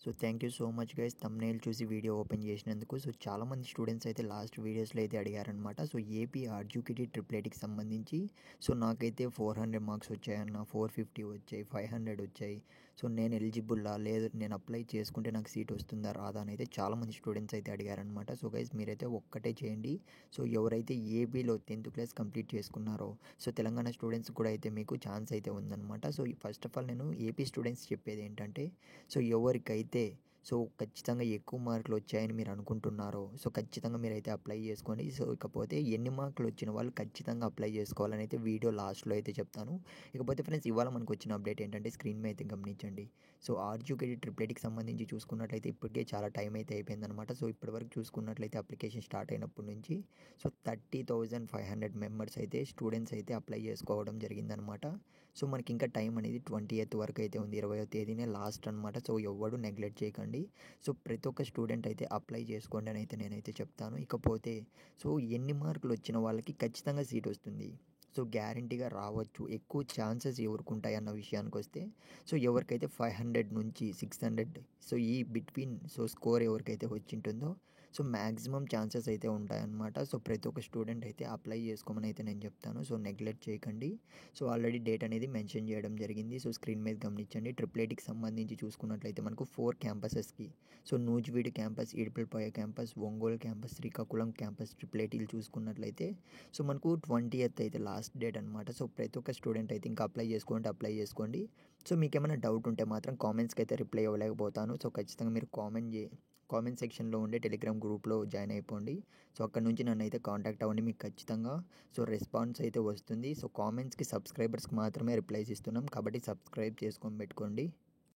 So thank you so much guys thumbnail చూసి video open చేసినందుకు. So చాలామంది students అయితే లాస్ట్ వీడియోస్‌లో అయితే అడిగారనమాట. సో ఏపీ ఆర్జుకిటీ ట్రిప్లెట్‌కి సంబంధించి సో నాకైతే 400 మార్క్స్ వచ్చాయన్న, 450 వచ్చాయి, 500 వచ్చాయి. సో నేను ఎలిజిబుల్లా లేదు, నేను అప్లై చేసుకుంటే నాకు సీట్ వస్తుందా రాదా అని అయితే చాలామంది స్టూడెంట్స్ అయితే అడిగారనమాట. సో గైస్ మీరైతే ఒక్కటే చేయండి. సో ఎవరైతే ఏపీలో 10th క్లాస్ కంప్లీట్ చేసుకున్నారో సో తెలంగాణ స్టూడెంట్స్ కూడా అయితే మీకు ఛాన్స్ అయితే ఉందన్నమాట. సో ఫస్ట్ ఆఫ్ ఆల్ నేను ఏపీ స్టూడెంట్స్ చెప్పేది ఏంటంటే సో ఎవరికైతే సో ఖచ్చితంగా ఎక్కువ మార్కులు వచ్చాయని మీరు అనుకుంటున్నారో సో ఖచ్చితంగా మీరైతే అప్లై చేసుకోండి. సో ఇకపోతే ఎన్ని మార్కులు వచ్చిన వాళ్ళు ఖచ్చితంగా అప్లై చేసుకోవాలని అయితే వీడియో లాస్ట్లో అయితే చెప్తాను. ఇకపోతే ఫ్రెండ్స్ ఇవాళ మనకు వచ్చిన అప్డేట్ ఏంటంటే స్క్రీన్ మీద అయితే గమనించండి. సో ఆర్జుకేటీ ట్రిప్లెట్‌కి సంబంధించి చూసుకున్నట్లయితే ఇప్పటికే చాలా టైం అయితే అయిపోయిందనమాట. సో ఇప్పటివరకు చూసుకున్నట్లయితే అప్లికేషన్ స్టార్ట్ అయినప్పటి నుంచి సో 30,500 మెంబర్స్ అయితే స్టూడెంట్స్ అయితే అప్లై చేసుకోవడం జరిగిందనమాట. సో మనకి ఇంకా టైం అనేది 20th వరకు అయితే ఉంది. 20వ తేదీనే లాస్ట్ అనమాట. సో ఎవ్వడు నెగ్లెక్ట్ చేయకండి. సో ప్రతి ఒక్క స్టూడెంట్ అయితే అప్లై చేసుకోండి అని అయితే నేనైతే చెప్తాను. ఇకపోతే సో ఎన్ని మార్కులు వచ్చిన వాళ్ళకి ఖచ్చితంగా సీట్ వస్తుంది, సో గ్యారంటీగా రావచ్చు, ఎక్కువ ఛాన్సెస్ ఎవరికి ఉంటాయి అన్న విషయానికి వస్తే సో ఎవరికైతే 500 నుంచి 600 సో ఈ బిట్వీన్ సో స్కోర్ ఎవరికైతే వచ్చింటుందో సో మ్యాక్సిమం ఛాన్సెస్ అయితే ఉంటాయన్నమాట. సో ప్రతి ఒక్క స్టూడెంట్ అయితే అప్లై చేసుకోమని అయితే నేను చెప్తాను. సో నెగ్లెక్ట్ చేయకండి. సో ఆల్రెడీ డేట్ అనేది మెన్షన్ చేయడం జరిగింది. సో స్క్రీన్ మీద గమనించండి. ట్రిప్లెట్‌కి సంబంధించి చూసుకున్నట్లయితే మనకు 4 క్యాంపసెస్కి so Nuzvid campus, Idupulapaya campus, Ongole campus, Srikakulam campus ట్రిప్లెటీలు చూసుకున్నట్లయితే సో మనకు 20th అయితే లాస్ట్ డేట్ అనమాట. సో ప్రతి ఒక్క స్టూడెంట్ అయితే ఇంకా అప్లై చేసుకోండి. సో మీకేమైనా డౌట్ ఉంటే మాత్రం కామెంట్స్కి అయితే రిప్లై ఇవ్వలేకపోతాను. సో ఖచ్చితంగా మీరు కామెంట్ సెక్షన్లో ఉండే టెలిగ్రామ్ గ్రూప్లో జాయిన్ అయిపోండి. సో అక్కడ నుంచి నన్ను అయితే కాంటాక్ట్ అవ్వండి. మీకు ఖచ్చితంగా సో రెస్పాన్స్ అయితే వస్తుంది. సో కామెంట్స్కి సబ్స్క్రైబర్స్కి మాత్రమే రిప్లైస్ ఇస్తున్నాం కాబట్టి సబ్స్క్రైబ్ చేసుకొని పెట్టుకోండి.